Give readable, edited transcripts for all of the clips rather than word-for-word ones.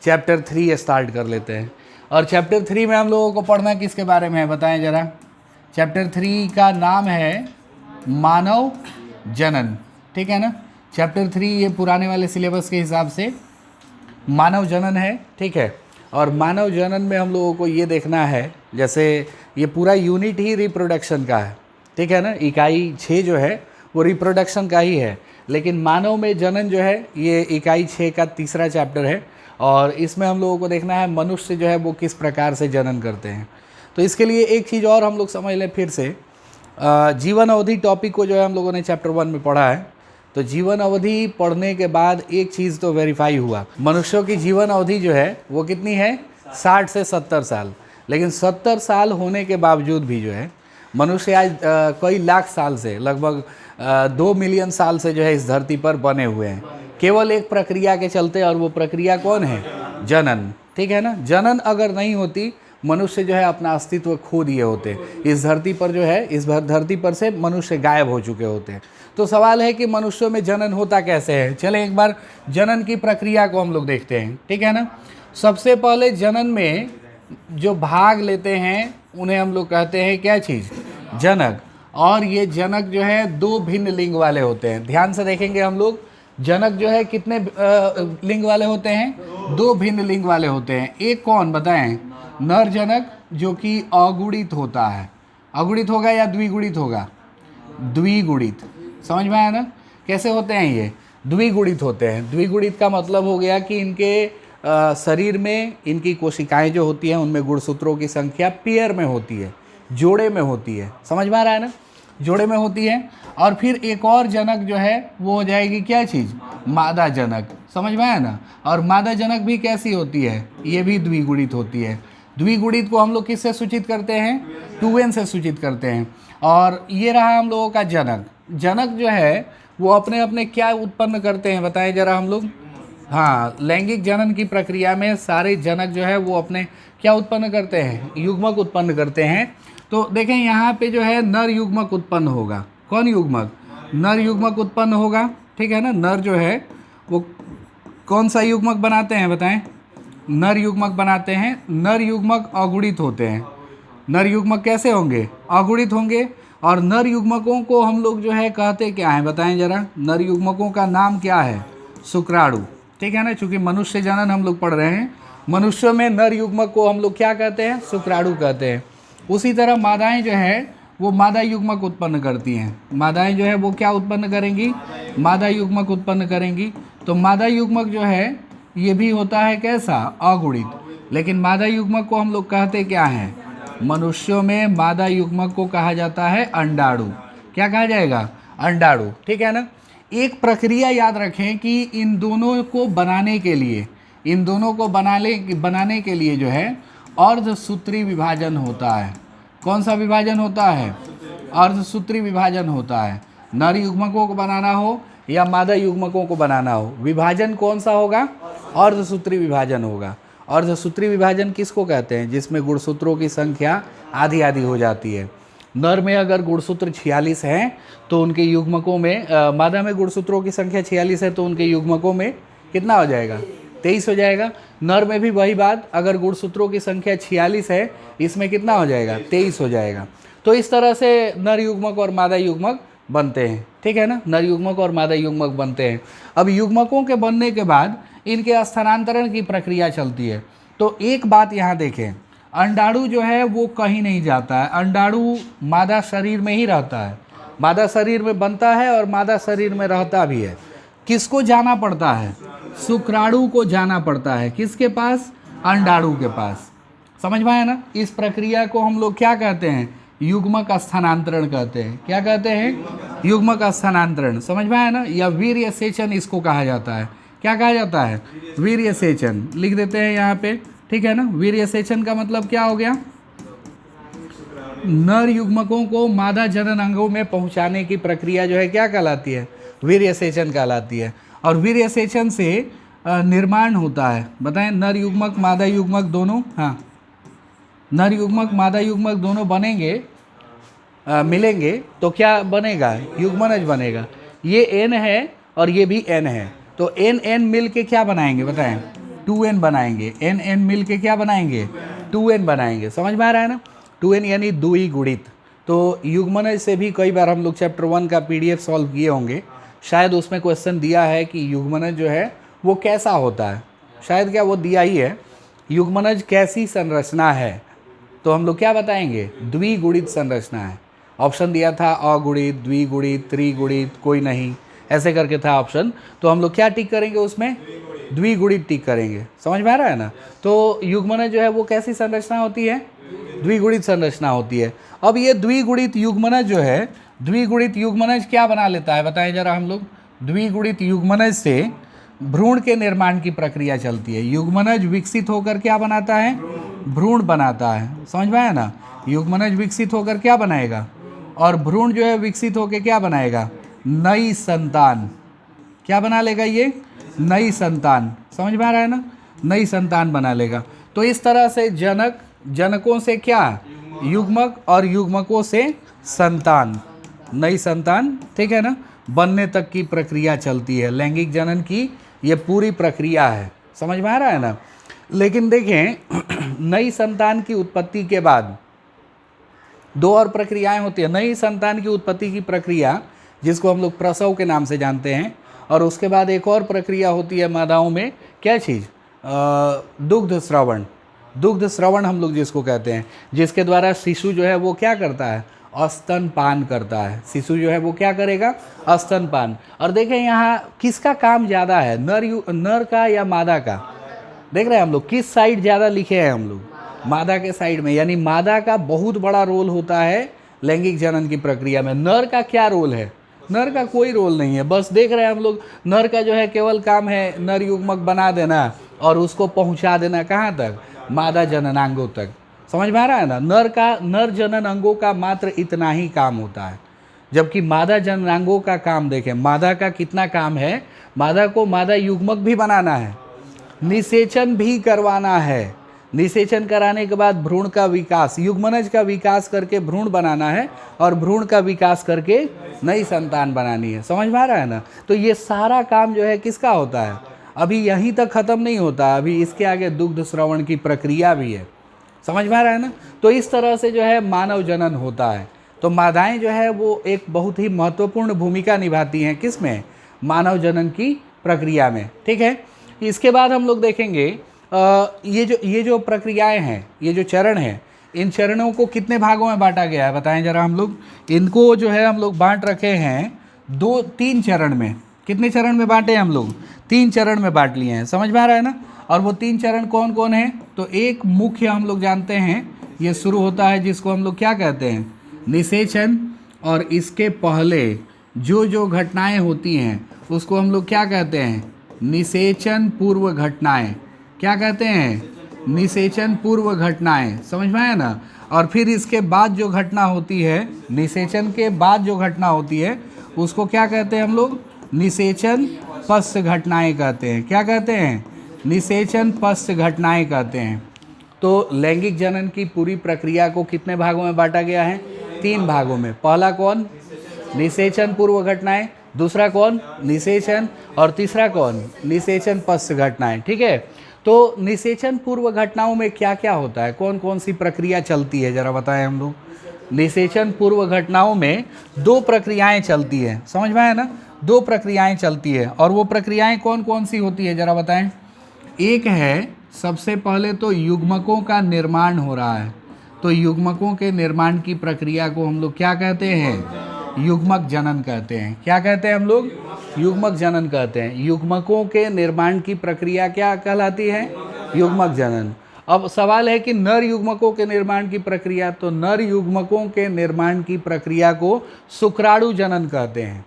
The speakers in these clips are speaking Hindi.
चैप्टर 3 स्टार्ट कर लेते हैं। और चैप्टर 3 में हम लोगों को पढ़ना किसके बारे में है बताएं ज़रा। चैप्टर 3 का नाम है मानव जनन, ठीक है ना। चैप्टर 3 ये पुराने वाले सिलेबस के हिसाब से मानव जनन है, ठीक है। और मानव जनन में हम लोगों को ये देखना है, जैसे ये पूरा यूनिट ही रिप्रोडक्शन का है, ठीक है ना। इकाई 6 जो है वो रिप्रोडक्शन का ही है, लेकिन मानव में जनन जो है ये इकाई 6 का तीसरा चैप्टर है। और इसमें हम लोगों को देखना है मनुष्य जो है वो किस प्रकार से जनन करते हैं। तो इसके लिए एक चीज़ और हम लोग समझ लें फिर से, जीवन अवधि टॉपिक को जो है हम लोगों ने चैप्टर 1 में पढ़ा है। तो जीवन अवधि पढ़ने के बाद एक चीज़ तो वेरीफाई हुआ, मनुष्यों की जीवन अवधि जो है वो कितनी है, 60 से 70 साल। लेकिन 70 साल होने के बावजूद भी जो है मनुष्य आज कई लाख साल से, लगभग 2 मिलियन साल से जो है इस धरती पर बने हुए हैं, केवल एक प्रक्रिया के चलते। और वो प्रक्रिया कौन है, जनन, ठीक है ना। जनन अगर नहीं होती मनुष्य जो है अपना अस्तित्व खो दिए होते, इस धरती पर जो है, इस धरती पर से मनुष्य गायब हो चुके होते। तो सवाल है कि मनुष्यों में जनन होता कैसे है। चले एक बार जनन की प्रक्रिया को हम लोग देखते हैं, ठीक है ना। सबसे पहले जनन में जो भाग लेते हैं उन्हें हम लोग कहते हैं क्या चीज़, जनक। और ये जनक जो है 2 भिन्न लिंग वाले होते हैं। ध्यान से देखेंगे हम लोग, जनक जो है कितने लिंग वाले होते हैं, 2 भिन्न लिंग वाले होते हैं। एक कौन बताएं, नर जनक जो कि अगुणित होता है। अगुणित होगा या द्विगुणित होगा, द्विगुणित, समझ में आया ना। कैसे होते हैं ये, द्विगुणित होते हैं। द्विगुणित का मतलब हो गया कि इनके शरीर में इनकी कोशिकाएं जो होती हैं उनमें गुणसूत्रों की संख्या पेयर में होती है, जोड़े में होती है, समझ में आ रहा है ना, जोड़े में होती है। और फिर एक और जनक जो है वो हो जाएगी क्या चीज़, मादा जनक, समझ में आया ना। और मादा जनक भी कैसी होती है, ये भी द्विगुणित होती है। द्विगुणित को हम लोग किससे सूचित करते हैं, 2n से सूचित करते हैं। और ये रहा हम लोगों का जनक। जनक जो है वो अपने अपने क्या उत्पन्न करते हैं बताएं जरा हम लोग। हाँ, लैंगिक जनन की प्रक्रिया में सारे जनक जो है वो अपने क्या उत्पन्न करते हैं, युग्मक उत्पन्न करते हैं। तो देखें यहाँ पे जो है नर युग्मक उत्पन्न होगा। कौन युग्मक, नर युग्मक उत्पन्न होगा, ठीक है ना। नर जो है वो कौन सा युग्मक बनाते हैं बताएं, नर युग्मक बनाते हैं। नर युग्मक अगुणित होते हैं। नर युग्मक कैसे होंगे, अगुणित होंगे। और नर युग्मकों को हम लोग जो है कहते क्या हैं बताएं जरा। नर युग्मकों का नाम क्या है, शुक्राणु, ठीक है ना। चूँकि मनुष्य जनन हम लोग पढ़ रहे हैं, मनुष्यों में नर युग्मक को हम लोग क्या कहते हैं, शुक्राणु कहते हैं। उसी तरह मादाएं जो है वो मादा युग्मक उत्पन्न करती हैं। मादाएं जो है वो क्या उत्पन्न करेंगी, मादा युग्मक उत्पन्न करेंगी। तो मादा युग्मक जो है ये भी होता है कैसा, अगुणित। लेकिन मादा युग्मक को हम लोग कहते क्या हैं, मनुष्यों में मादा युग्मक को कहा जाता है अंडाणु। क्या कहा जाएगा, अंडाणु, ठीक है ना। एक प्रक्रिया याद रखें कि इन दोनों को बनाने के लिए, इन दोनों को बनाने के लिए जो है अर्धसूत्री विभाजन होता है। कौन सा विभाजन होता है, अर्धसूत्री विभाजन होता है। नर युग्मकों को बनाना हो या मादा युग्मकों को बनाना हो, विभाजन कौन सा होगा, अर्धसूत्री विभाजन होगा। अर्धसूत्री विभाजन किसको कहते हैं, जिसमें गुणसूत्रों की संख्या आधी आधी हो जाती है। नर में अगर गुणसूत्र 46 हैं तो उनके युग्मकों में, मादा में गुणसूत्रों की संख्या 46 है तो उनके युग्मकों में कितना हो जाएगा, 23 हो जाएगा। नर में भी वही बात, अगर गुणसूत्रों की संख्या 46 है इसमें कितना हो जाएगा, 23 हो जाएगा। तो इस तरह से नर युग्मक और मादा युग्मक बनते हैं, ठीक है ना। नर युग्मक और मादा युग्मक बनते हैं। अब युग्मकों के बनने के बाद इनके स्थानांतरण की प्रक्रिया चलती है। तो एक बात यहाँ देखें, अंडाणु जो है वो कहीं नहीं जाता है। अंडाणु मादा शरीर में ही रहता है, मादा शरीर में बनता है और मादा शरीर में रहता भी है। किसको जाना पड़ता है, शुक्राणु को जाना पड़ता है। किसके पास, अंडाणु के पास, समझ में आया ना। इस प्रक्रिया को हम लोग क्या कहते हैं, युग्मक स्थानांतरण कहते हैं। क्या कहते हैं, युग्मक स्थानांतरण, समझ में आया ना। या वीर्य सेचन इसको कहा जाता है। क्या कहा जाता है, वीर्य सेचन, लिख देते हैं यहाँ पे, ठीक है ना। वीर्य सेचन का मतलब क्या हो गया, नर युग्मकों को मादा जनन अंगों में पहुँचाने की प्रक्रिया जो है क्या कहलाती है, वीर्य सेचन कहलाती है। और वीर्य सेचन से निर्माण होता है, बताएं, नर युग्मक मादा युग्मक दोनों, हाँ, नर युग्मक मादा युग्मक दोनों बनेंगे, मिलेंगे तो क्या बनेगा, युग्मनज बनेगा। ये एन है और ये भी एन है, तो एन एन मिल के क्या बनाएंगे बताएं, 2n बनाएंगे, n n मिल के क्या बनाएंगे 2n बनाएंगे। समझ में आ रहा है ना, 2n यानी द्वि गुणित। तो युग्मनज से भी कई बार हम लोग चैप्टर 1 का PDF सॉल्व किए होंगे, शायद उसमें क्वेश्चन दिया है कि युग्मनज जो है वो कैसा होता है, शायद क्या वो दिया ही है, युग्मनज कैसी संरचना है, तो हम लोग क्या बताएंगे द्विगुणित संरचना है। ऑप्शन दिया था अगुणित, द्विगुणित, त्रिगुणित, कोई नहीं, ऐसे करके था ऑप्शन, तो हम लोग क्या टिक करेंगे उसमें द्विगुणित टिक करेंगे। समझ में आ रहा है ना। तो युग्मनज जो है वो कैसी संरचना होती है, द्विगुणित संरचना होती है। अब ये द्विगुणित युग्मनज जो है, द्विगुणित युग्मनज क्या बना लेता है बताएं जरा हम लोग। द्विगुणित युग्मनज से भ्रूण के निर्माण की प्रक्रिया चलती है। युग्मनज विकसित होकर क्या बनाता है, भ्रूण बनाता है। समझ में आया ना, युग्मनज विकसित होकर क्या बनाएगा, और भ्रूण जो है विकसित होकर क्या बनाएगा, नई संतान। क्या बना लेगा ये, नई संतान। समझ में आ रहा है ना, नई संतान बना लेगा। तो इस तरह से जनक, जनकों से क्या युग्मक, और युग्मकों से संतान, नई संतान, ठीक है ना, बनने तक की प्रक्रिया चलती है। लैंगिक जनन की ये पूरी प्रक्रिया है। समझ में आ रहा है ना। लेकिन देखें नई संतान की उत्पत्ति के बाद दो और प्रक्रियाएं होती है। नई संतान की उत्पत्ति की प्रक्रिया जिसको हम लोग प्रसव के नाम से जानते हैं, और उसके बाद एक और प्रक्रिया होती है मादाओं में, क्या चीज़, दुग्ध श्रवण। दुग्ध श्रवण हम लोग जिसको कहते हैं, जिसके द्वारा शिशु जो है वो क्या करता है, स्तनपान करता है। शिशु जो है वो क्या करेगा, स्तनपान। और देखें यहाँ किसका काम ज़्यादा है, नर का या मादा का। देख रहे हैं हम लोग किस साइड ज़्यादा लिखे हैं हम लोग, मादा के साइड में, यानी मादा का बहुत बड़ा रोल होता है लैंगिक जनन की प्रक्रिया में। नर का क्या रोल है, नर का कोई रोल नहीं है। बस देख रहे हैं हम लोग, नर का जो है केवल काम है नर युग्मक बना देना और उसको पहुंचा देना कहाँ तक, मादा जननांगों तक। समझ में आ रहा है ना। नर जनन अंगों का मात्र इतना ही काम होता है, जबकि मादा जननांगों का काम देखें, मादा का कितना काम है। मादा को मादा युग्मक भी बनाना है, निषेचन भी करवाना है। निषेचन कराने के बाद भ्रूण का विकास, युग्मनज का विकास करके भ्रूण बनाना है, और भ्रूण का विकास करके नई संतान बनानी है। समझ में आ रहा है ना। तो ये सारा काम जो है किसका होता है, अभी यहीं तक ख़त्म नहीं होता, अभी इसके आगे दुग्ध श्रवण की प्रक्रिया भी है। समझ में आ रहा है ना। तो इस तरह से जो है मानव जनन होता है। तो मादाएं जो है वो एक बहुत ही महत्वपूर्ण भूमिका निभाती हैं किस में, मानव जनन की प्रक्रिया में। ठीक है। इसके बाद हम लोग देखेंगे ये जो प्रक्रियाएं हैं, ये जो चरण हैं, इन चरणों को कितने भागों में बांटा गया है बताएं जरा हम लोग। इनको जो है हम लोग बांट रखे हैं 3 चरण में। कितने चरण में बांटे हम लोग, 3 चरण में बांट लिए हैं। समझ में आ रहा है ना। और वो 3 चरण कौन कौन है, तो एक मुख्य हम लोग जानते हैं, ये शुरू होता है जिसको हम लोग क्या कहते हैं, निषेचन। और इसके पहले जो घटनाएं होती हैं उसको हम लोग क्या कहते हैं, निषेचन पूर्व घटनाएं। क्या कहते हैं, निषेचन पूर्व घटनाएं। समझ में आया ना। और फिर इसके बाद जो घटना होती है, निषेचन के बाद जो घटना होती है उसको क्या कहते हैं हम लोग, निषेचन पश्च घटनाएं कहते हैं। क्या कहते हैं, निषेचन पश्च घटनाएं कहते हैं। तो लैंगिक जनन की पूरी प्रक्रिया को कितने भागों में बांटा गया है, 3 भागों में। पहला कौन, निषेचन पूर्व घटनाएं, दूसरा कौन, निषेचन, और तीसरा कौन, निषेचन पश्च घटनाएं। ठीक है। तो निषेचन पूर्व घटनाओं में क्या क्या होता है, कौन कौन सी प्रक्रिया चलती है जरा बताएं हम लोग। निषेचन पूर्व घटनाओं में 2 प्रक्रियाएं चलती है। समझ में आया ना, 2 प्रक्रियाएं चलती है। और वो प्रक्रियाएं कौन कौन सी होती है जरा बताएं। एक है, सबसे पहले तो युग्मकों का निर्माण हो रहा है, तो युग्मकों के निर्माण की प्रक्रिया को हम लोग क्या कहते हैं, युग्मक जनन कहते हैं। क्या कहते हैं हम लोग, युग्मक जनन कहते हैं। युग्मकों के निर्माण की प्रक्रिया क्या कहलाती है, युग्मक जनन। अब सवाल है कि नर युग्मकों के निर्माण की प्रक्रिया, तो नर युग्मकों के निर्माण की प्रक्रिया को शुक्राणु जनन कहते हैं,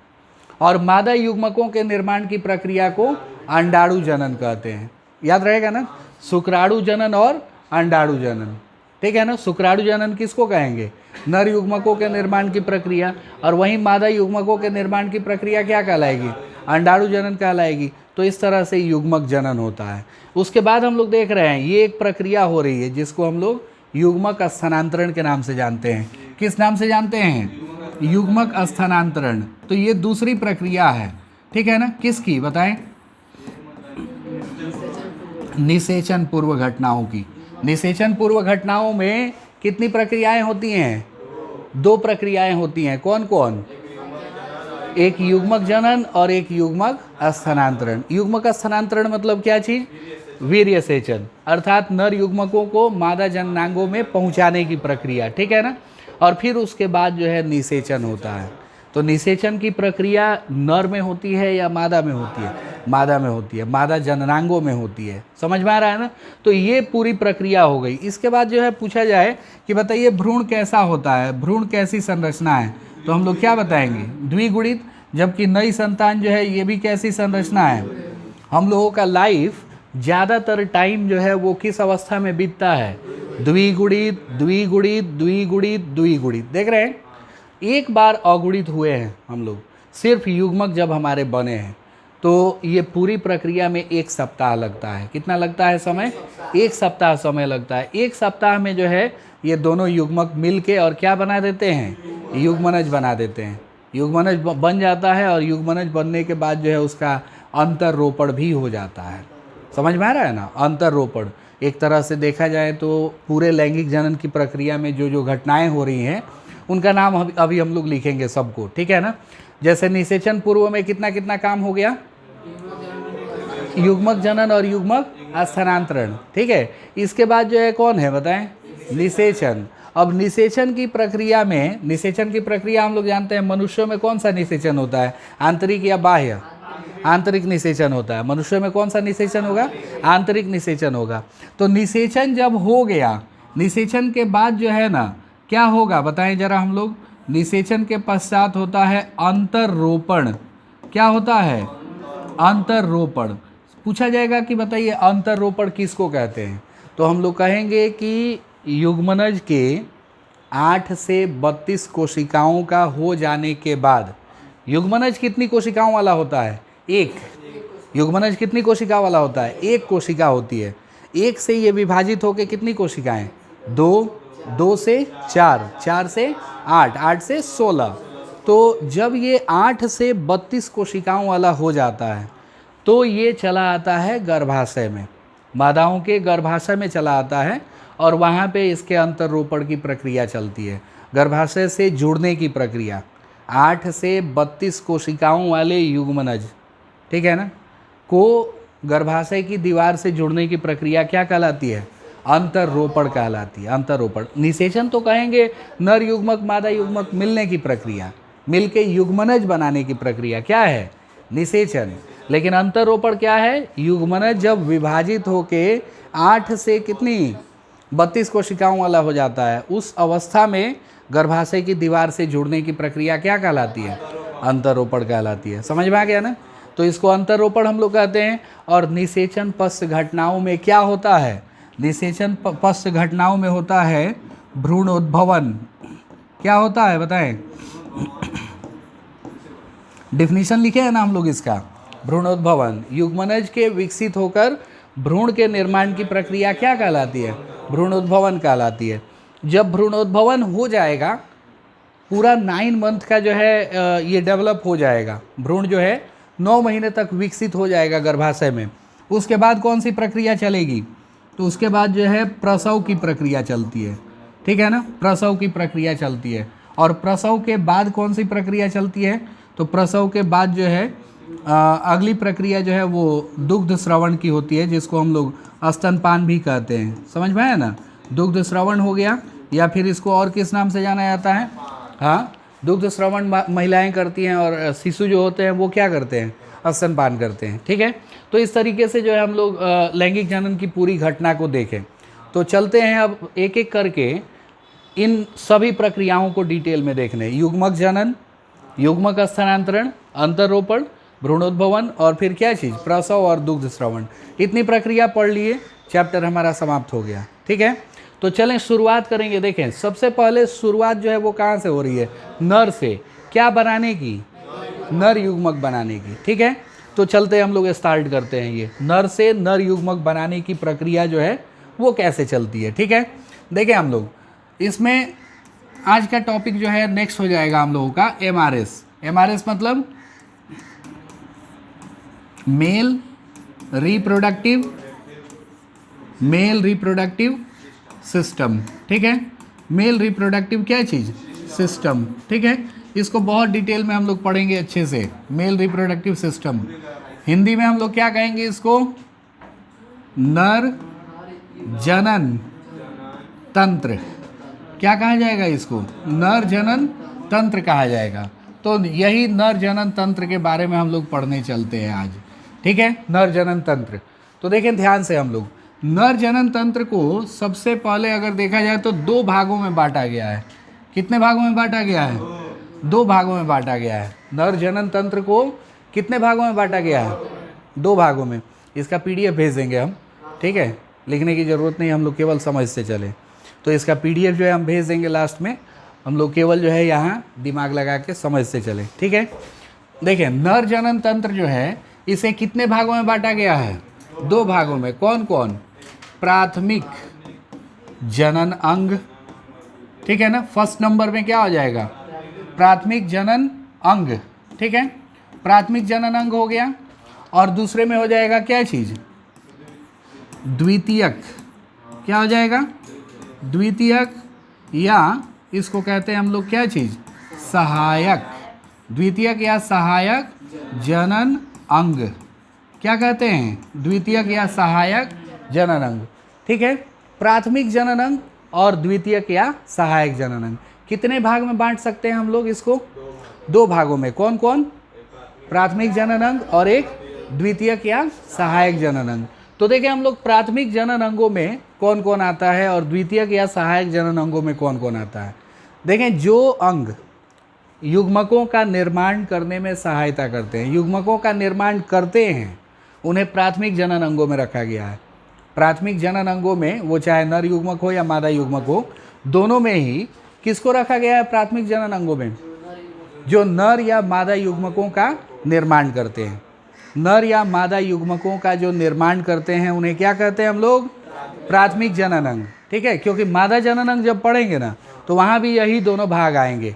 और मादा युग्मकों के निर्माण की प्रक्रिया को अंडाणु जनन कहते हैं। याद रहेगा ना, शुक्राणु जनन और अंडाणु जनन। ठीक है ना। शुक्राणु जनन किसको कहेंगे, नर युग्मकों के निर्माण की प्रक्रिया, और वहीं मादा युग्मकों के निर्माण की प्रक्रिया क्या कहलाएगी, अंडाणु जनन कहलाएगी। तो इस तरह से युग्मक जनन होता है। उसके बाद हम लोग देख रहे हैं ये एक प्रक्रिया हो रही है जिसको हम लोग युग्मक स्थानांतरण के नाम से जानते हैं। किस नाम से जानते हैं, युग्मक स्थानांतरण। तो ये दूसरी प्रक्रिया है। ठीक है ना, किसकी बताएं, निषेचन पूर्व घटनाओं की। निषेचन पूर्व घटनाओं में कितनी प्रक्रियाएं होती हैं? 2 प्रक्रियाएं होती हैं। कौन कौन? एक युग्मक जनन और एक युग्मक स्थानांतरण। युग्मक स्थानांतरण मतलब क्या चीज? वीर्य सेचन, अर्थात नर युग्मकों को मादा जननांगों में पहुंचाने की प्रक्रिया, ठीक है ना। और फिर उसके बाद जो है निषेचन होता है। तो निषेचन की प्रक्रिया नर में होती है या मादा में होती है? मादा में होती है, मादा जननांगों में होती है। समझ में आ रहा है ना। तो ये पूरी प्रक्रिया हो गई। इसके बाद जो है पूछा जाए कि बताइए भ्रूण कैसा होता है, भ्रूण कैसी संरचना है, तो हम लोग क्या बताएंगे? द्विगुणित। जबकि नई संतान जो है ये भी कैसी संरचना है? हम लोगों का लाइफ ज़्यादातर टाइम जो है वो किस अवस्था में बीतता है? द्विगुणित, द्विगुणित, द्विगुणित, द्विगुणित। देख रहे हैं, एक बार अगुणित हुए हैं हम लोग, सिर्फ युग्मक जब हमारे बने हैं। तो ये पूरी प्रक्रिया में 1 सप्ताह लगता है। कितना लगता है समय? 1 सप्ताह समय लगता है। 1 सप्ताह में जो है ये दोनों युग्मक मिल के और क्या बना देते हैं? युग्मनज बना देते हैं। युग्मनज बन जाता है और युग्मनज बनने के बाद जो है उसका अंतररोपण भी हो जाता है। समझ में आ रहा है ना। अंतररोपण एक तरह से देखा जाए तो पूरे लैंगिक जनन की प्रक्रिया में जो जो घटनाएं हो रही हैं उनका नाम अभी हम लोग लिखेंगे सबको, ठीक है ना। जैसे निषेचन पूर्व में कितना कितना काम हो गया? युग्मक जनन और युग्मक स्थानांतरण, ठीक है। इसके बाद जो है कौन है बताएं? निषेचन। अब निषेचन की प्रक्रिया में, निषेचन की प्रक्रिया हम लोग जानते हैं मनुष्यों में कौन सा निषेचन होता है? आंतरिक या बाह्य? आंतरिक निषेचन होता है। मनुष्यों में कौन सा निषेचन होगा? आंतरिक निषेचन होगा। तो निषेचन जब हो गया, निषेचन के बाद जो है ना क्या होगा बताएं जरा हम लोग? निषेचन के पश्चात होता है अंतररोपण। क्या होता है? अंतररोपण। पूछा जाएगा कि बताइए अंतररोपण किसको कहते हैं, तो हम लोग कहेंगे कि युग्मनज के 8 से 32 कोशिकाओं का हो जाने के बाद, युग्मनज कितनी कोशिकाओं वाला होता है? 1। युग्मनज कितनी कोशिका वाला होता है? 1 कोशिका होती है। 1 से ये विभाजित होकर कितनी कोशिकाएं? 2, 2 से 4, 4 से 8, 8 से 16। तो जब ये 8 से 32 कोशिकाओं वाला हो जाता है तो ये चला आता है गर्भाशय में, मादाओं के गर्भाशय में चला आता है और वहाँ पे इसके अंतररोपण की प्रक्रिया चलती है, गर्भाशय से जुड़ने की प्रक्रिया। 8 से 32 कोशिकाओं वाले युग्मनज, ठीक है ना, को गर्भाशय की दीवार से जुड़ने की प्रक्रिया क्या कहलाती है? अंतररोपण कहलाती है। अंतररोपण। निषेचन तो कहेंगे नर युग्मक मादा युग्मक मिलने की प्रक्रिया, मिलके युग्मनज बनाने की प्रक्रिया क्या है? निषेचन। लेकिन अंतररोपण क्या है? युग्मनज जब विभाजित होके 8 से कितनी 32 कोशिकाओं वाला हो जाता है, उस अवस्था में गर्भाशय की दीवार से जुड़ने की प्रक्रिया क्या कहलाती है? अंतररोपण कहलाती है। समझ में आ गया ना। तो इसको अंतररोपण हम लोग कहते हैं। और निषेचन पश्च घटनाओं में क्या होता है? निषेचन पश्च घटनाओं में होता है भ्रूणोद्भवन। क्या होता है बताएं? डिफिनीशन लिखे है ना हम लोग इसका। भ्रूणोद्भवन, युग्मनज के विकसित होकर भ्रूण के निर्माण की प्रक्रिया क्या कहलाती है? भ्रूणोद्भवन कहलाती है। जब भ्रूणोद्भवन हो जाएगा, पूरा 9 मंथ का जो है ये डेवलप हो जाएगा, भ्रूण जो है 9 महीने तक विकसित हो जाएगा गर्भाशय में। उसके बाद कौन सी प्रक्रिया चलेगी? तो उसके बाद जो है प्रसव की प्रक्रिया चलती है, ठीक है ना। प्रसव की प्रक्रिया चलती है। और प्रसव के बाद कौन सी प्रक्रिया चलती है? तो प्रसव के बाद जो है अगली प्रक्रिया जो है वो दुग्ध श्रवण की होती है, जिसको हम लोग स्तनपान भी कहते हैं। समझ में आया ना। दुग्ध श्रवण हो गया, या फिर इसको और किस नाम से जाना जाता है? हाँ, दुग्ध श्रवण महिलाएं करती हैं और शिशु जो होते हैं वो क्या करते हैं? स्तनपान करते हैं, ठीक है। तो इस तरीके से जो है हम लोग लैंगिक जनन की पूरी घटना को देखें। तो चलते हैं अब एक एक करके इन सभी प्रक्रियाओं को डिटेल में देखने। युग्मक जनन, युग्मक स्थानांतरण, अंतररोपण, भ्रूणोद्भवन और फिर क्या चीज़? प्रसव और दुग्ध श्रवण। इतनी प्रक्रिया पढ़ लिए, चैप्टर हमारा समाप्त हो गया, ठीक है। तो चलें शुरुआत करेंगे। देखें सबसे पहले शुरुआत जो है वो कहाँ से हो रही है? नर से। क्या बनाने की? नर युग्मक बनाने की, ठीक है। तो चलते हम लोग स्टार्ट करते हैं। ये नर से नर युग्मक बनाने की प्रक्रिया जो है वो कैसे चलती है, ठीक है। देखें हम लोग इसमें आज का टॉपिक जो है नेक्स्ट हो जाएगा हम लोगों का एमआरएस। एमआरएस मतलब male reproductive male reproductive system, ठीक है। मेल रिप्रोडक्टिव क्या चीज़, सिस्टम, ठीक है। इसको बहुत डिटेल में हम लोग पढ़ेंगे अच्छे से। मेल रिप्रोडक्टिव सिस्टम हिंदी में हम लोग क्या कहेंगे इसको, नर जनन तंत्र। क्या कहा जाएगा इसको, नर जनन तंत्र कहा जाएगा। तो यही नर जनन तंत्र के बारे में हम लोग पढ़ने चलते हैं आज, ठीक है। नर जनन तंत्र, तो देखें ध्यान से, हम लोग नर जनन तंत्र को सबसे पहले अगर देखा जाए तो दो भागों में बांटा गया है। कितने भागों में बांटा गया है, दो भागों में बांटा गया है। नर जनन तंत्र को कितने भागों में बांटा गया है, दो भागों में। इसका पीडीएफ भेज देंगे हम, ठीक है, लिखने की ज़रूरत नहीं, हम लोग केवल समझ से चले। तो इसका पीडीएफ जो है हम भेज देंगे लास्ट में, हम लोग केवल जो है यहाँ दिमाग लगा के समझ से चले, ठीक है। देखिए नर जनन तंत्र जो है इसे कितने भागों में बांटा गया है, दो भागों में। कौन कौन, प्राथमिक जनन अंग, ठीक है ना। फर्स्ट नंबर में क्या हो जाएगा, प्राथमिक जनन अंग, ठीक है। प्राथमिक जनन अंग हो गया, और दूसरे में हो जाएगा क्या चीज़, द्वितीयक। क्या हो जाएगा, द्वितीयक, या इसको कहते हैं हम लोग क्या चीज़, सहायक। द्वितीयक या सहायक जनन अंग, क्या कहते हैं, द्वितीयक या सहायक जनन अंग, ठीक है। प्राथमिक जनन अंग और द्वितीयक या सहायक जनन अंग कितने भाग में बांट सकते हैं हम लोग इसको, दो भागों में। कौन कौन, प्राथमिक जनन अंग और एक द्वितीयक या सहायक जनन अंग। तो देखिए हम लोग प्राथमिक जनन अंगों में कौन कौन आता है और द्वितीयक या सहायक जनन अंगों में कौन कौन आता है। देखें जो अंग युग्मकों का निर्माण करने में सहायता करते हैं, युग्मकों का निर्माण करते हैं, उन्हें प्राथमिक जनन अंगों में रखा गया है। प्राथमिक जनन अंगों में वो चाहे नर युग्मक हो या मादा युग्मक हो, दोनों में ही किसको रखा गया है प्राथमिक जनन अंगों में, जो नर या मादा युग्मकों का निर्माण करते हैं। नर या मादा युग्मकों का जो निर्माण करते हैं उन्हें क्या कहते हैं हम लोग, प्राथमिक जनन अंग, ठीक है। क्योंकि मादा जनन अंग जब पढ़ेंगे ना तो वहाँ भी यही दोनों भाग आएंगे।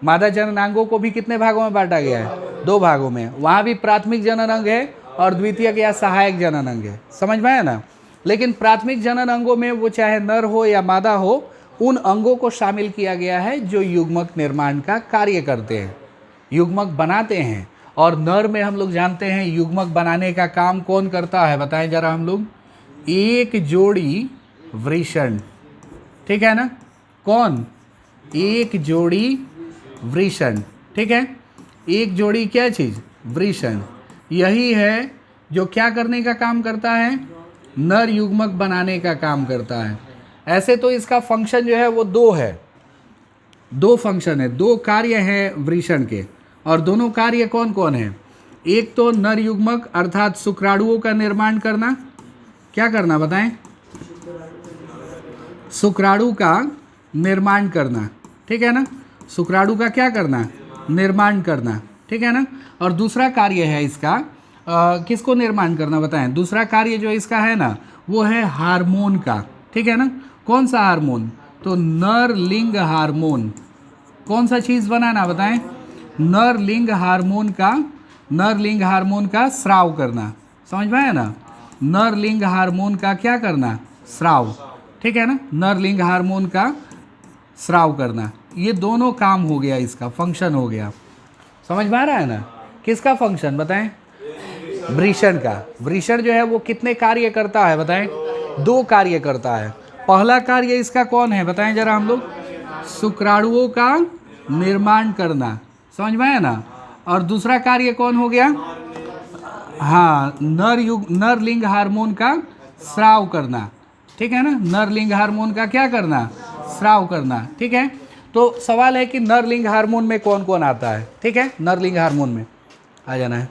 मादा जनन अंगों को भी कितने भागों में बांटा गया है, दो भागों में। वहाँ भी प्राथमिक जनन अंग है और द्वितीयक या सहायक जनन अंग है, समझ में आया ना। लेकिन प्राथमिक जनन अंगों में वो चाहे नर हो या मादा हो, उन अंगों को शामिल किया गया है जो युग्मक निर्माण का कार्य करते हैं, युग्मक बनाते हैं। और नर में हम लोग जानते हैं युग्मक बनाने का काम कौन करता है, बताएं जरा हम लोग, एक जोड़ी वृषण, ठीक है ना। कौन, एक जोड़ी वृषण, ठीक है। एक जोड़ी क्या चीज़, वृषण, यही है जो क्या करने का काम करता है, नर युग्मक बनाने का काम करता है। ऐसे तो इसका फंक्शन जो है वो दो है, दो फंक्शन है, दो कार्य हैं वृषण के, और दोनों कार्य कौन कौन है। एक तो नर युग्मक अर्थात शुक्राणुओं का निर्माण करना, क्या करना बताएं, शुक्राणु का निर्माण करना, ठीक है ना। शुक्राणु का क्या करना, निर्माण करना, ठीक है ना। और दूसरा कार्य है इसका किसको निर्माण करना बताएं, दूसरा कार्य जो इसका है ना वो है हार्मोन का, ठीक है ना। कौन सा हार्मोन, तो नर लिंग हार्मोन। कौन सा चीज़ बनाना बताएं, नर लिंग हार्मोन का, नर लिंग हार्मोन का स्राव करना, समझ में आया ना। नर लिंग हार्मोन का क्या करना, स्राव, ठीक है ना। नर लिंग हार्मोन का स्राव करना, ये दोनों काम हो गया, इसका फंक्शन हो गया, समझ में आ रहा है ना। किसका फंक्शन बताएं, वृषण का। वृषण जो है वो कितने कार्य करता है बताएं, दो कार्य करता है। पहला कार्य इसका कौन है बताएं जरा हम लोग, शुक्राणुओं का निर्माण करना, समझ में आया ना। और दूसरा कार्य कौन हो गया, हाँ, नर लिंग हार्मोन का स्राव करना, ठीक है ना। नर लिंग हार्मोन का क्या करना, स्राव करना, ठीक है। तो सवाल है कि नर लिंग हार्मोन में कौन कौन आता है, ठीक है। नर लिंग हार्मोन में आ जाना है,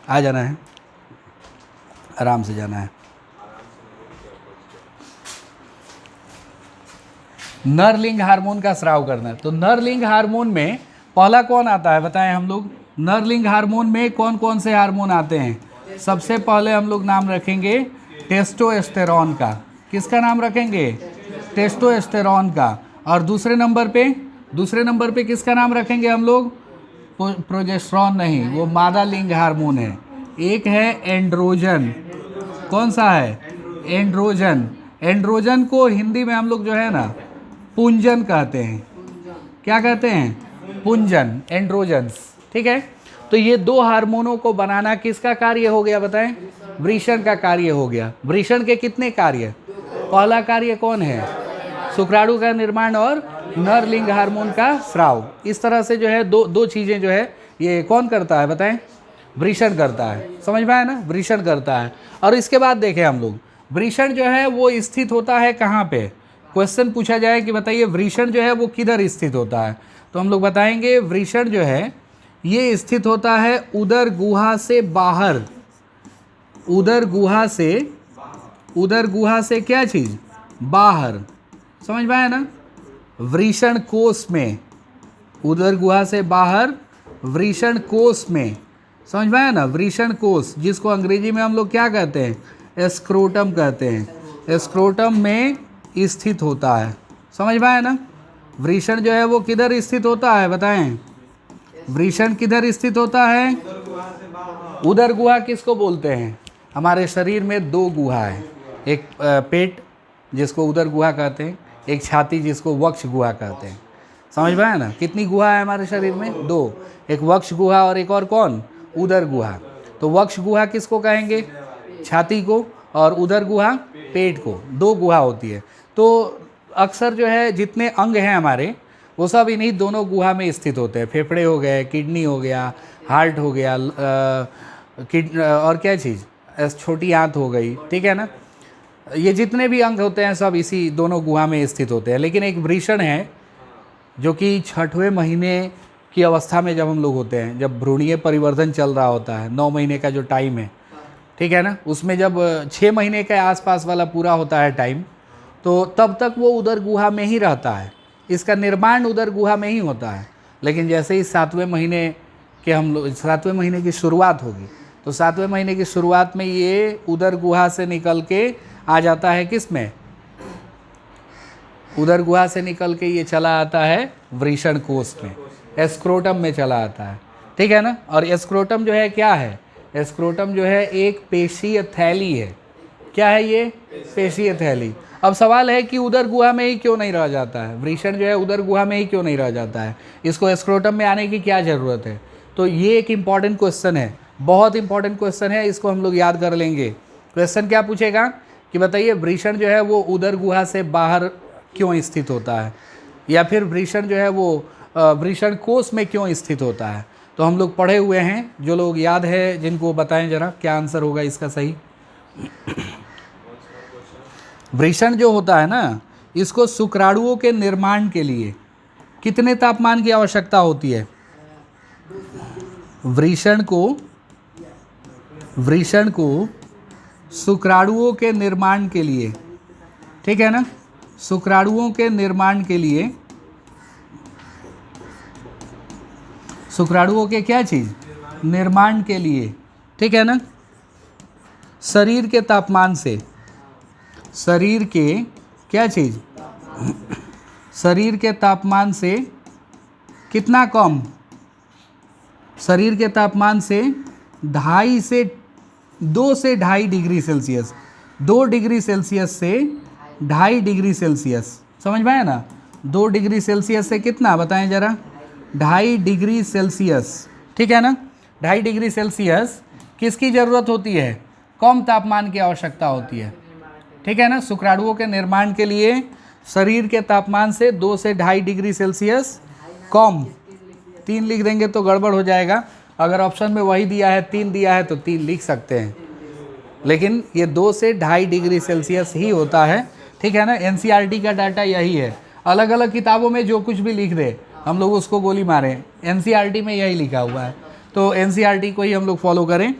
आ जाना है, आराम से जाना है। नर लिंग हार्मोन का स्राव करना, तो नर लिंग हार्मोन में पहला कौन आता है बताएं हम लोग। नर लिंग हार्मोन में कौन कौन से हार्मोन आते हैं, सबसे पहले हम लोग नाम रखेंगे टेस्टोस्टेरोन का। किसका नाम रखेंगे, टेस्टोस्टेरोन का। और दूसरे नंबर पे किसका नाम रखेंगे हम लोग, प्रोजेस्टेरोन नहीं, वो मादा लिंग हार्मोन है। एक है एंड्रोजन, कौन सा है, एंड्रोजन। एंड्रोजन को हिंदी में हम लोग जो है ना पुंजन कहते हैं। क्या कहते हैं? पुंजन, एंड्रोजन्स। ठीक है, तो ये दो हार्मोनों को बनाना किसका कार्य हो गया बताएं? वृषण का कार्य हो गया। वृषण के कितने कार्य? पहला कार्य कौन है? शुक्राणु का निर्माण और नर लिंग हार्मोन का स्राव। इस तरह से जो है दो चीज़ें जो है ये कौन करता है बताएं? वृषण करता है। समझ में आया ना? वृषण करता है। और इसके बाद देखें हम लोग, वृषण जो है वो स्थित होता है कहाँ पे? क्वेश्चन पूछा जाए कि बताइए वृषण जो है वो किधर स्थित होता है, तो हम लोग बताएंगे वृषण जो है ये स्थित होता है उदर गुहा से बाहर। उदर गुहा से क्या चीज़? बाहर। समझ में आया ना? वृषण कोष में, उदर गुहा से बाहर वृषण कोष में। समझ में आया ना? वृषण कोष, जिसको अंग्रेजी में हम लोग क्या कहते हैं? एस्क्रोटम कहते हैं। एस्क्रोटम में स्थित होता है। समझ में आया ना? वृषण जो है वो किधर स्थित होता है बताएं? वृषण किधर स्थित होता है? उदर गुहा किसको बोलते हैं? हमारे शरीर में दो गुहा है, एक पेट जिसको उदर गुहा कहते हैं, एक छाती जिसको वक्ष गुहा कहते हैं। समझ में आया ना? कितनी गुहा है हमारे शरीर में? दो, एक वक्ष गुहा और एक और कौन? उदर गुहा। तो वक्ष गुहा किसको कहेंगे? छाती को, और उदर गुहा पेट को। दो गुहा होती है। तो अक्सर जो है जितने अंग हैं हमारे वो सब इन्हीं दोनों गुहा में स्थित होते हैं। फेफड़े हो गए, किडनी हो गया, हार्ट हो गया, और क्या चीज़, छोटी आंत हो गई। ठीक है ना? ये जितने भी अंग होते हैं सब इसी दोनों गुहा में स्थित होते हैं। लेकिन एक वृषण है जो कि 6वें महीने की अवस्था में जब हम लोग होते हैं, जब भ्रूणीय परिवर्धन चल रहा होता है, 9 महीने का जो टाइम है, ठीक है ना, उसमें जब 6 महीने के आसपास वाला पूरा होता है टाइम, तो तब तक वो उदर गुहा में ही रहता है। इसका निर्माण उदर गुहा में ही होता है। लेकिन जैसे ही 7वें महीने के हम लोग 7वें महीने की शुरुआत होगी, तो 7वें महीने की शुरुआत में ये उदर गुहा से निकल के आ जाता है किस में? उदर गुहा से निकल के ये चला आता है वृषण कोष में, एस्क्रोटम में चला आता है। ठीक है ना? और एस्क्रोटम जो है क्या है? एस्क्रोटम जो है एक पेशीय थैली है। क्या है ये? पेशीय थैली। अब सवाल है कि उदर गुहा में ही क्यों नहीं रह जाता है? वृषण जो है उदर गुहा में ही क्यों नहीं रह जाता है? इसको एस्क्रोटम में आने की क्या ज़रूरत है? तो ये एक इम्पॉर्टेंट क्वेश्चन है, बहुत इंपॉर्टेंट क्वेश्चन है। इसको हम लोग याद कर लेंगे। क्वेश्चन क्या पूछेगा कि बताइए वृषण जो है वो उदर गुहा से बाहर क्यों स्थित होता है, या फिर वृषण जो है वो वृषण कोष में क्यों स्थित होता है? तो हम लोग पढ़े हुए हैं, जो लोग याद है जिनको बताएं जरा क्या आंसर होगा इसका सही। वृषण जो होता है ना, इसको शुक्राणुओं के निर्माण के लिए कितने तापमान की आवश्यकता होती है? वृषण को शुक्राणुओं के निर्माण के लिए, ठीक है ना, शुक्राणुओं के निर्माण के लिए, शुक्राणुओं के क्या चीज़? निर्माण के लिए, ठीक है ना, शरीर के तापमान से, शरीर के क्या चीज़? शरीर के तापमान से कितना कम? शरीर के तापमान से 2.5 से 2.5 डिग्री सेल्सियस, 2 डिग्री सेल्सियस से 2.5 डिग्री सेल्सियस। समझ में आया ना? 2 डिग्री सेल्सियस से कितना बताएं जरा? 2.5 डिग्री सेल्सियस। ठीक है ना? 2.5 डिग्री सेल्सियस किसकी ज़रूरत होती है? कम तापमान की आवश्यकता होती है। ठीक है ना? शुक्राणुओं के निर्माण के लिए शरीर के तापमान से 2 से 2.5 डिग्री सेल्सियस कम। 3 लिख देंगे तो गड़बड़ हो जाएगा। अगर ऑप्शन में वही दिया है 3 दिया है तो 3 लिख सकते हैं, लेकिन ये 2 से 2.5 डिग्री सेल्सियस ही होता है। ठीक है ना? एनसीईआरटी का डाटा यही है। अलग अलग किताबों में जो कुछ भी लिख दे हम लोग उसको गोली मारें, एनसीईआरटी में यही लिखा हुआ है, तो एनसीईआरटी को ही हम लोग फॉलो करें।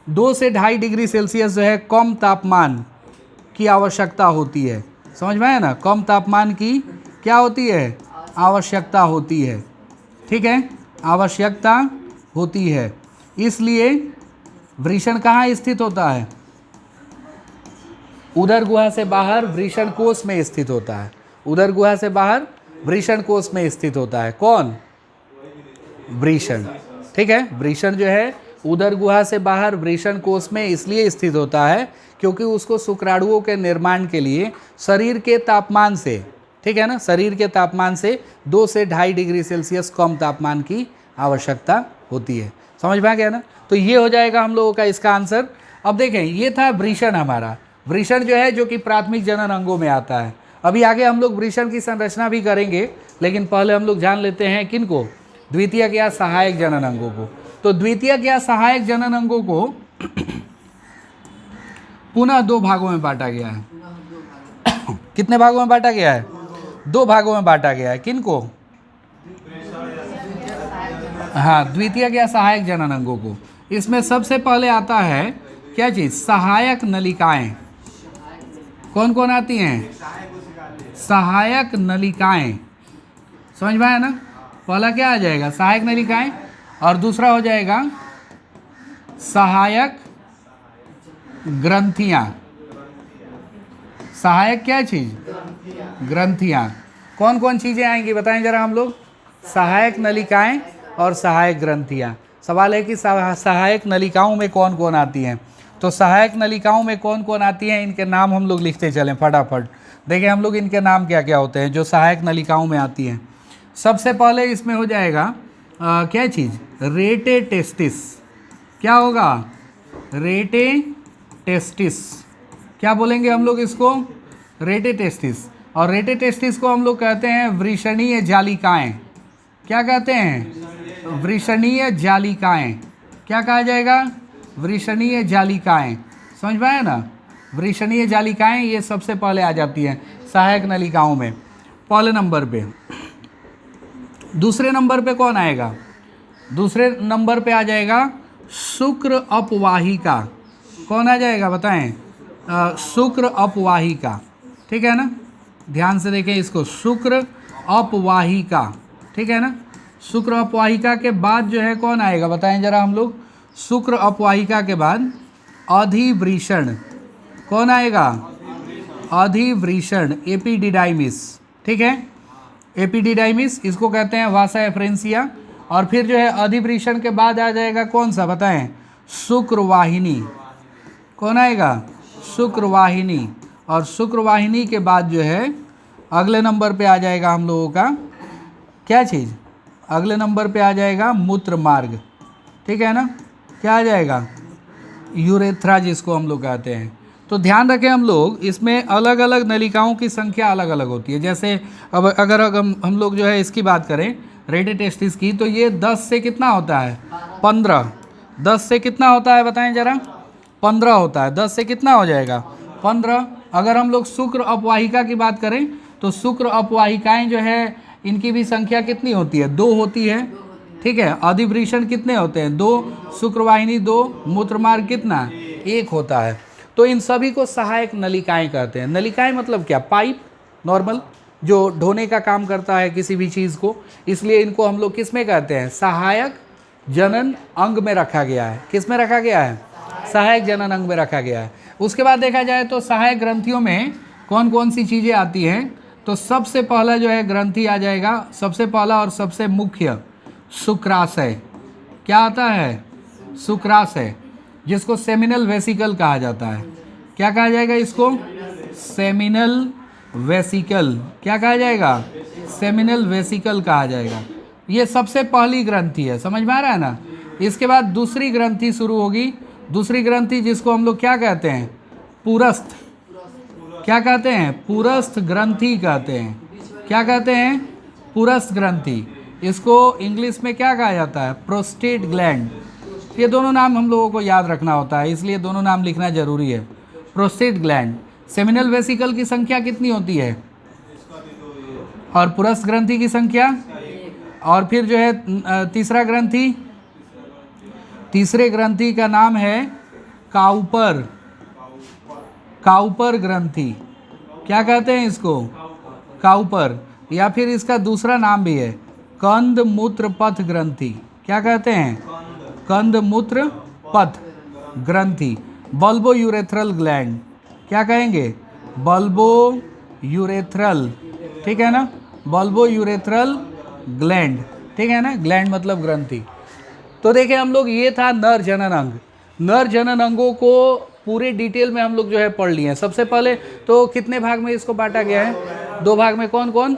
2 से 2.5 डिग्री सेल्सियस जो है कम तापमान की आवश्यकता होती है। समझ में आया ना? कम तापमान की क्या होती है? आवश्यकता होती है। ठीक है? आवश्यकता होती है। इसलिए वृषण कहाँ स्थित होता है? उदर गुहा से बाहर वृषण कोष में स्थित होता है। उदर गुहा से बाहर वृषण कोष में स्थित होता है। कौन? वृषण। ठीक है? वृषण जो है उदर गुहा से बाहर वृषण कोष में इसलिए स्थित होता है क्योंकि उसको शुक्राणुओं के निर्माण के लिए शरीर के तापमान से, ठीक है ना, शरीर के तापमान से 2 से 2.5 डिग्री सेल्सियस कम तापमान की आवश्यकता होती है। समझ में आ गया ना? तो ये हो जाएगा हम लोगों का इसका आंसर। अब देखें, ये था वृषण हमारा। वृषण जो है, जो कि प्राथमिक जनन अंगों में आता है। अभी आगे हम लोग वृषण की संरचना भी करेंगे, लेकिन पहले हम लोग जान लेते हैं किनको, द्वितीयक या सहायक जनन अंगों को। तो द्वितीयक या सहायक जनन अंगों को पुनः 2 भागों में बांटा गया है। कितने भागों में बांटा गया है? 2 भागों में बांटा गया है। किनको? हाँ, द्वितीयक या सहायक जनन अंगों को। इसमें सबसे पहले आता है क्या चीज? सहायक नलिकाएं। कौन कौन आती हैं? सहायक नलिकाएं। समझ में आया ना? पहला क्या आ जाएगा? सहायक नलिकाएं, और दूसरा हो जाएगा सहायक ग्रंथियां। सहायक क्या चीज? ग्रंथियां। कौन कौन चीजें आएंगी बताएं जरा हम लोग? सहायक नलिकाएं और सहायक ग्रंथियां। सवाल है कि सहायक नलिकाओं में कौन कौन आती हैं। तो सहायक नलिकाओं में कौन कौन आती हैं, इनके नाम हम लोग लिखते चलें फटाफट। देखें हम लोग इनके नाम क्या क्या होते हैं जो सहायक नलिकाओं में आती हैं। सबसे पहले इसमें हो जाएगा क्या चीज़? रेटे टेस्टिस। क्या होगा? रेटे टेस्टिस। क्या बोलेंगे हम लोग इसको? रेटे टेस्टिस। और रेटे टेस्टिस को हम लोग कहते हैं वृषणीय जालिकाएं। क्या कहते हैं? वृषणीय जालिकाएं। क्या कहा जाएगा? वृषणीय जालिकाएं। समझ में आया ना? वृषणीय जालिकाएं ये सबसे पहले आ जाती हैं सहायक नलिकाओं में, पहले नंबर पे। दूसरे नंबर पे कौन आएगा? दूसरे नंबर पे आ जाएगा शुक्र अपवाहिका। कौन आ जाएगा बताएं? शुक्र अपवाहिका। ठीक है ना? ध्यान से देखें इसको, शुक्र अपवाहिका। ठीक है ना? शुक्र अपवाहिका के बाद जो है कौन आएगा बताएं जरा हम लोग? शुक्र अपवाहिका के बाद अधिवृषण। कौन आएगा? अधिवृषण, एपिडिडाइमिस। ठीक है? एपिडिडाइमिस इसको कहते हैं वासा एफ्रेंसिया। और फिर जो है अधिवृषण के बाद आ जाएगा कौन सा बताएं? शुक्रवाहिनी। कौन आएगा? शुक्रवाहिनी। और शुक्रवाहिनी के बाद जो है अगले नंबर पे आ जाएगा हम लोगों का क्या चीज़? अगले नंबर पे आ जाएगा मूत्र मार्ग। ठीक है ना? क्या आ जाएगा? यूरेथ्रा जिसको हम लोग कहते हैं। तो ध्यान रखें हम लोग, इसमें अलग अलग नलिकाओं की संख्या अलग अलग होती है। जैसे अब अगर हम लोग जो है इसकी बात करें रेटे टेस्टिस की, तो ये 10 से कितना होता है? 15। 10 से कितना होता है बताएं जरा? 15 होता है। 10 से कितना हो जाएगा? 15। अगर हम लोग शुक्र अपवाहिका की बात करें तो शुक्र अपवाहिकाएं जो है इनकी भी संख्या कितनी होती है? 2 होती है। ठीक है? अधिवृषण कितने होते हैं? 2। शुक्रवाहिनी 2। मूत्रमार्ग कितना? 1 होता है। तो इन सभी को सहायक नलिकाएं कहते हैं। नलिकाएं मतलब क्या? पाइप, नॉर्मल जो ढोने का काम करता है किसी भी चीज़ को। इसलिए इनको हम लोग किस में कहते हैं? सहायक जनन अंग में रखा गया है। किस में रखा गया है? सहायक जनन अंग में रखा गया है। उसके बाद देखा जाए तो सहायक ग्रंथियों में कौन कौन सी चीज़ें आती हैं? तो सबसे पहला जो है ग्रंथि आ जाएगा, सबसे पहला और सबसे मुख्य शुक्राशय। क्या आता है? शुक्राशय, जिसको सेमिनल वेसिकल कहा जाता है। क्या कहा जाएगा इसको? Seminal vesicle. क्या कहा जाएगा? सेमिनल वेसिकल कहा जाएगा। ये सबसे पहली ग्रंथि है। समझ में आ रहा है ना? इसके बाद दूसरी ग्रंथि शुरू होगी। दूसरी ग्रंथि जिसको हम लोग क्या कहते हैं? पुरस्थ। क्या कहते हैं? पुरस्थ ग्रंथि कहते हैं। क्या कहते हैं? पुरस्थ ग्रंथि। इसको इंग्लिश में क्या कहा जाता है? Prostate gland. ये दोनों नाम हम लोगों को याद रखना होता है, इसलिए दोनों नाम लिखना जरूरी है। Prostate gland. सेमिनल वेसिकल की संख्या कितनी होती है? और पुरस्थ ग्रंथि की संख्या? और फिर जो है तीसरा ग्रंथि, तीसरे ग्रंथि का नाम है काउपर। काउपर ग्रंथि। क्या कहते हैं इसको? काउपर। या फिर इसका दूसरा नाम भी है कंद मूत्र पथ ग्रंथि। क्या कहते हैं? कंद मूत्र पथ ग्रंथि। Bulbo urethral gland. क्या कहेंगे? Bulbo urethral. ठीक है ना? Bulbo urethral gland. ठीक है ना? ग्लैंड मतलब ग्रंथि। तो देखें हम लोग, ये था नर जनन अंग। नर जनन अंगों को पूरे डिटेल में हम लोग जो है पढ़ लिए हैं। सबसे पहले तो कितने भाग में इसको बांटा गया है? 2 भाग में। कौन कौन?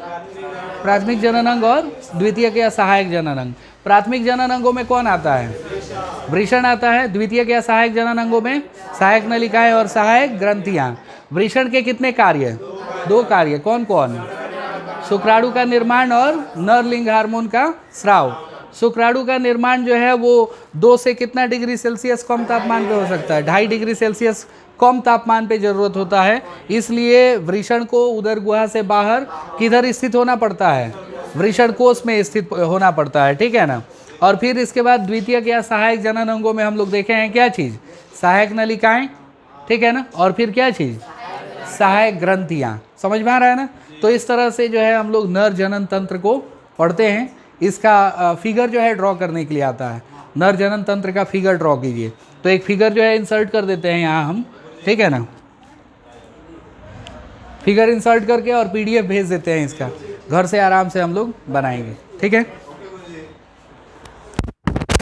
प्राथमिक जनन अंग और द्वितीयक या सहायक जनन अंग। प्राथमिक जनन अंगों में कौन आता है? वृषण आता है। द्वितीयक या सहायक जनन अंगों में सहायक नलिकाएं और सहायक ग्रंथियां। वृषण के कितने कार्य? 2 कार्य। कौन कौन? शुक्राणु का निर्माण और नर लिंग हार्मोन का स्राव। शुक्राणु का निर्माण जो है वो 2 से कितना डिग्री सेल्सियस कम तापमान पे हो सकता है? 2.5 डिग्री सेल्सियस कम तापमान पे जरूरत होता है। इसलिए वृषण को उदर गुहा से बाहर किधर स्थित होना पड़ता है? वृषण कोष में स्थित होना पड़ता है, ठीक है ना। और फिर इसके बाद द्वितीयक या सहायक जनन अंगों में हम लोग देखे हैं क्या चीज़? सहायक नलिकाएं, ठीक है ना। और फिर क्या चीज़? सहायक ग्रंथियां। समझ में आ रहा है ना। तो इस तरह से जो है हम लोग नर जनन तंत्र को पढ़ते हैं। इसका फिगर जो है ड्रॉ करने के लिए आता है। नर जनन तंत्र का फिगर ड्रॉ कीजिए। तो एक फिगर जो है इंसर्ट कर देते हैं यहाँ हम, ठीक है ना। फिगर इंसर्ट करके और PDF भेज देते हैं इसका। घर से आराम से हम लोग बनाएंगे, ठीक है।